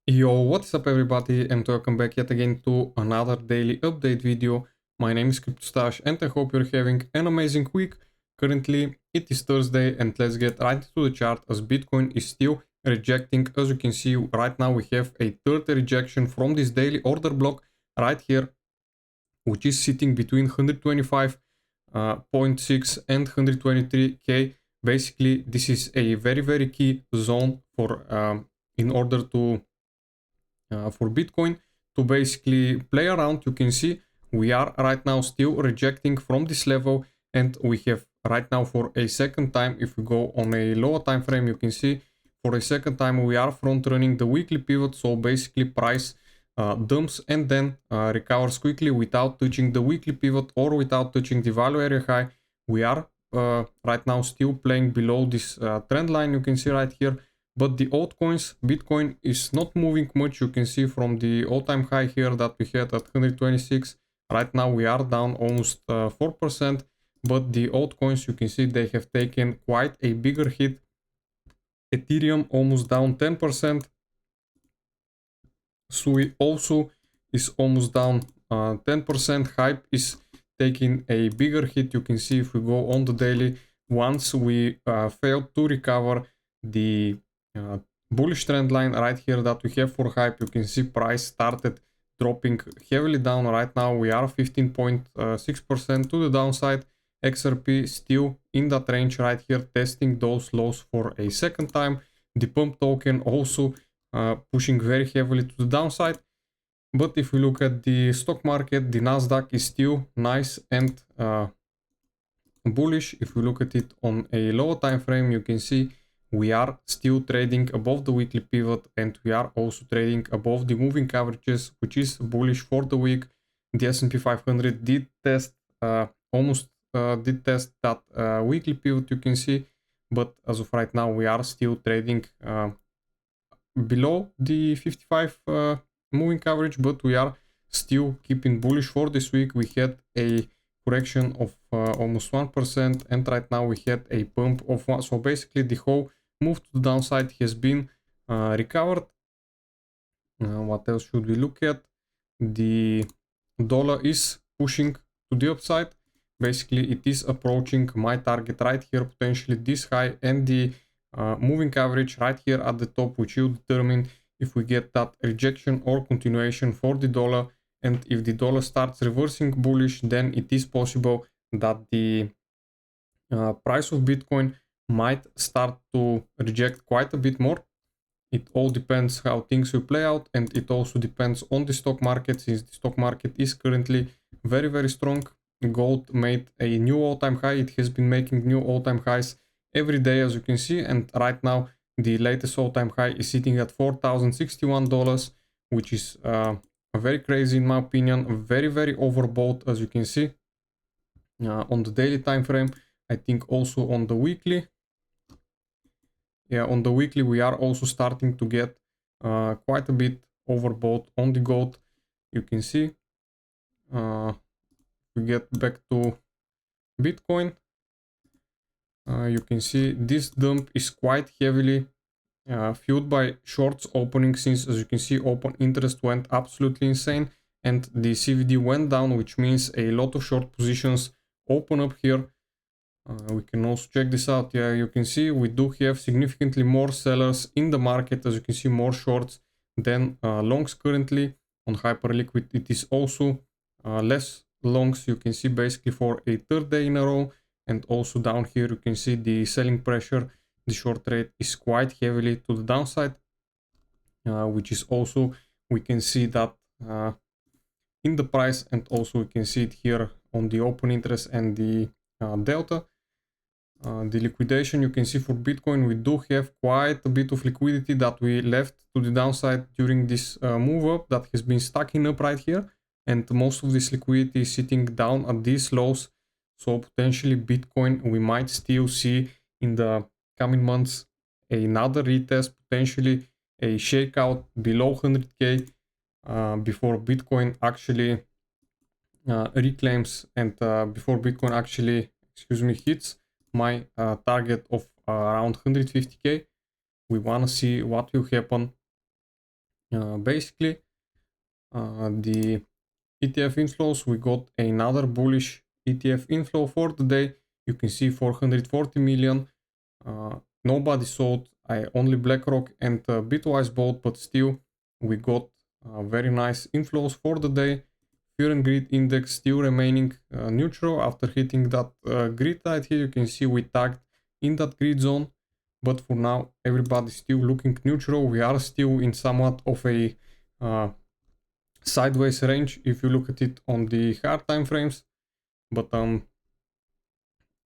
Yo, what's up everybody, and welcome back yet again to another daily update video. My name is CryptoStash and I hope you're having an amazing week. Currently it is Thursday and let's get right to the chart as Bitcoin is still rejecting. As you can see right now we have a third rejection from this daily order block right here, which is sitting between 125.6 and 123k. Basically this is a very key zone for in order to for Bitcoin to basically play around. You can see we are right now still rejecting from this level, and we have right now for a second time, if we go on a lower time frame, you can see for a second time we are front running the weekly pivot. So basically price dumps and then recovers quickly without touching the weekly pivot or without touching the value area high. We are right now still playing below this trend line, you can see right here. But the altcoins, Bitcoin is not moving much. You can see from the all-time high here that we had at 126. Right now we are down almost 4%. But the altcoins, you can see they have taken quite a bigger hit. Ethereum almost down 10%. Sui also is almost down 10%. Hype is taking a bigger hit. You can see if we go on the daily, once we failed to recover the bullish trend line right here that we have for Hype, you can see price started dropping heavily down. Right now we are 15.6% to the downside. XRP still in that range right here, testing those lows for a second time. The pump token also pushing very heavily to the downside. But if we look at the stock market, the Nasdaq is still nice and bullish. If we look at it on a lower time frame, you can see we are still trading above the weekly pivot, and we are also trading above the moving averages, which is bullish for the week. The S&P 500 did test almost did test that weekly pivot, you can see, but as of right now we are still trading below the 55 moving average, but we are still keeping bullish for this week. We had a correction of almost 1%, and right now we had a pump of 1. So basically the whole move to the downside has been recovered. What else should we look at? The dollar is pushing to the upside. Basically it is approaching my target right here, potentially this high, and the moving average right here at the top, which will determine if we get that rejection or continuation for the dollar. And if the dollar starts reversing bullish, then it is possible that the price of Bitcoin might start to reject quite a bit more. It all depends how things will play out, and it also depends on the stock market, since the stock market is currently very strong. Gold made a new all-time high. It has been making new all-time highs every day, as you can see, and right now the latest all-time high is sitting at $4,061, which is very crazy in my opinion. Very overbought, as you can see on the daily time frame. I think also on the weekly. Yeah, on the weekly we are also starting to get quite a bit overbought on the gold. You can see we get back to Bitcoin. You can see this dump is quite heavily fueled by shorts opening, since as you can see open interest went absolutely insane and the CVD went down, which means a lot of short positions open up here. We can also check this out. Yeah, you can see we do have significantly more sellers in the market. As you can see, more shorts than longs currently. On Hyperliquid it is also less longs. You can see basically for a third day in a row. And also down here you can see the selling pressure. The short rate is quite heavily to the downside, which is also, we can see that in the price, and also we can see it here on the open interest and the delta. The liquidation, you can see for Bitcoin we do have quite a bit of liquidity that we left to the downside during this move up that has been stacking up right here, and most of this liquidity is sitting down at these lows. So potentially Bitcoin, we might still see in the coming months another retest, potentially a shakeout below 100k before Bitcoin actually reclaims and before Bitcoin actually, hits my target of around 150k. We want to see what will happen Basically, the ETF inflows, we got another bullish ETF inflow for the day. You can see 440 million. Nobody sold, only BlackRock and Bitwise bought, but still we got very nice inflows for the day. Fear and Greed index still remaining neutral after hitting that grid right here. You can see we tagged in that grid zone, but for now everybody's still looking neutral. We are still in somewhat of a sideways range if you look at it on the hard time frames, but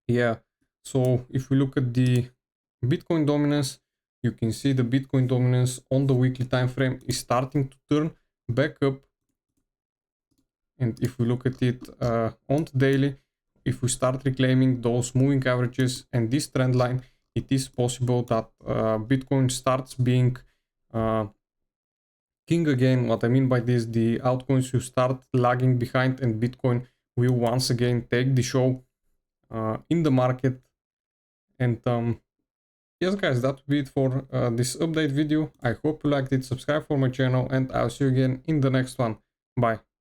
yeah. So if we look at the Bitcoin dominance, you can see the Bitcoin dominance on the weekly time frame is starting to turn back up. And if we look at it on the daily, if we start reclaiming those moving averages and this trend line, it is possible that Bitcoin starts being king again. What I mean by this, the altcoins will start lagging behind and Bitcoin will once again take the show in the market. And yes guys, that would be it for this update video. I hope you liked it. Subscribe for my channel and I'll see you again in the next one. Bye.